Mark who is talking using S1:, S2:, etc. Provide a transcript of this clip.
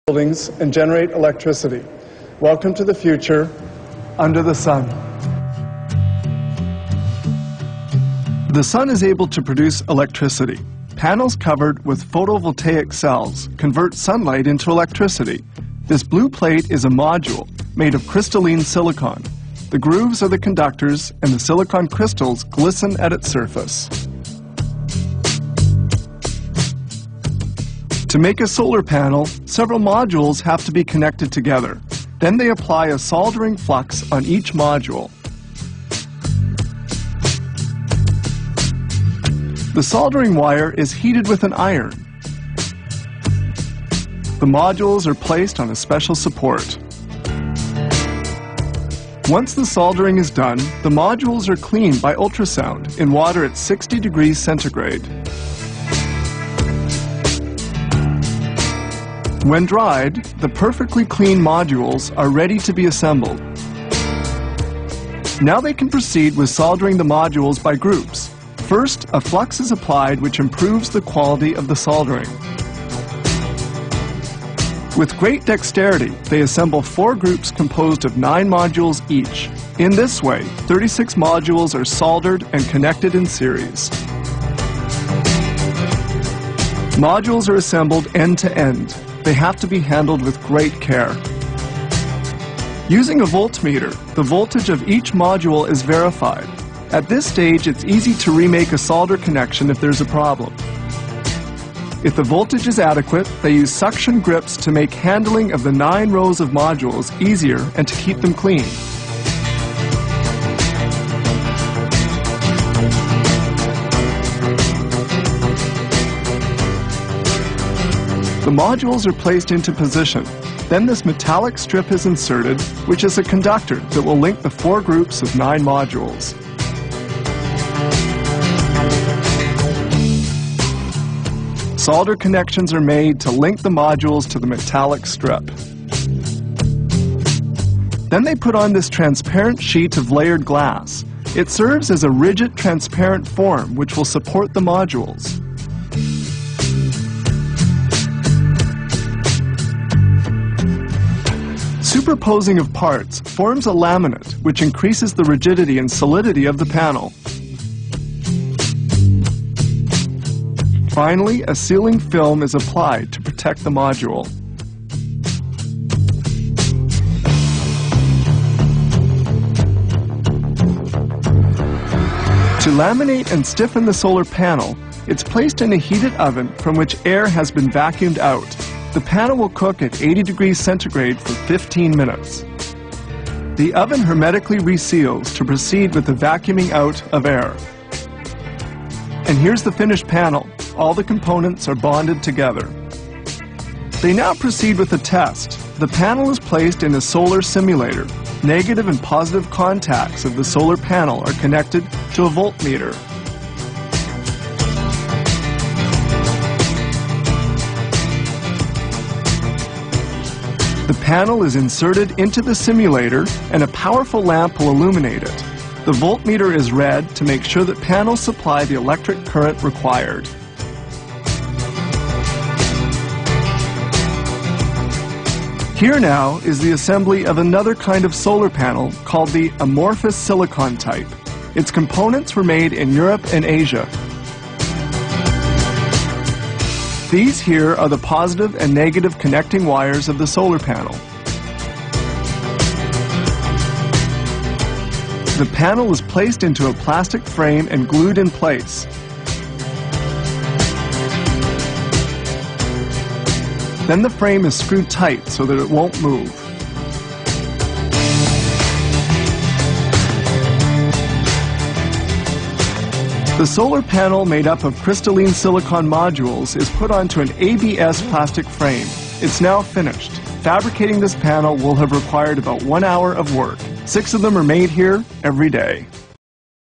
S1: buildings and generate electricity. Welcome to the future under the sun. The sun is able to produce electricity. Panels covered with photovoltaic cells convert sunlight into electricity. This blue plate is a module made of crystalline silicon. The grooves are the conductors, and the silicon crystals glisten at its surface. To make a solar panel, several modules have to be connected together. Then they apply a soldering flux on each module. The soldering wire is heated with an iron. The modules are placed on a special support. Once the soldering is done, the modules are cleaned by ultrasound in water at 60 degrees centigrade. When dried, the perfectly clean modules are ready to be assembled. Now they can proceed with soldering the modules by groups. First, a flux is applied which improves the quality of the soldering. With great dexterity, they assemble 4 groups composed of 9 modules each. In this way, 36 modules are soldered and connected in series. Modules are assembled end to end. They have to be handled with great care. Using a voltmeter, the voltage of each module is verified. At this stage, it's easy to remake a solder connection if there's a problem. If the voltage is adequate, they use suction grips to make handling of the 9 rows of modules easier and to keep them clean. The modules are placed into position. Then this metallic strip is inserted, which is a conductor that will link the 4 groups of 9 modules. Solder connections are made to link the modules to the metallic strip. Then they put on this transparent sheet of layered glass. It serves as a rigid, transparent form which will support the modules. Superposing of parts forms a laminate which increases the rigidity and solidity of the panel. Finally, a sealing film is applied to protect the module. To laminate and stiffen the solar panel, it's placed in a heated oven from which air has been vacuumed out. The panel will cook at 80 degrees centigrade for 15 minutes. The oven hermetically reseals to proceed with the vacuuming out of air. And here's the finished panel. All the components are bonded together. They now proceed with the test. The panel is placed in a solar simulator. Negative and positive contacts of the solar panel are connected to a voltmeter. The panel is inserted into the simulator and a powerful lamp will illuminate it. The voltmeter is read to make sure that panels supply the electric current required. Here now is the assembly of another kind of solar panel called the amorphous silicon type. Its components were made in Europe and Asia. These here are the positive and negative connecting wires of the solar panel. The panel is placed into a plastic frame and glued in place. Then the frame is screwed tight so that it won't move. The solar panel made up of crystalline silicon modules is put onto an ABS plastic frame. It's now finished. Fabricating this panel will have required about 1 hour of work. 6 of them are made here every day.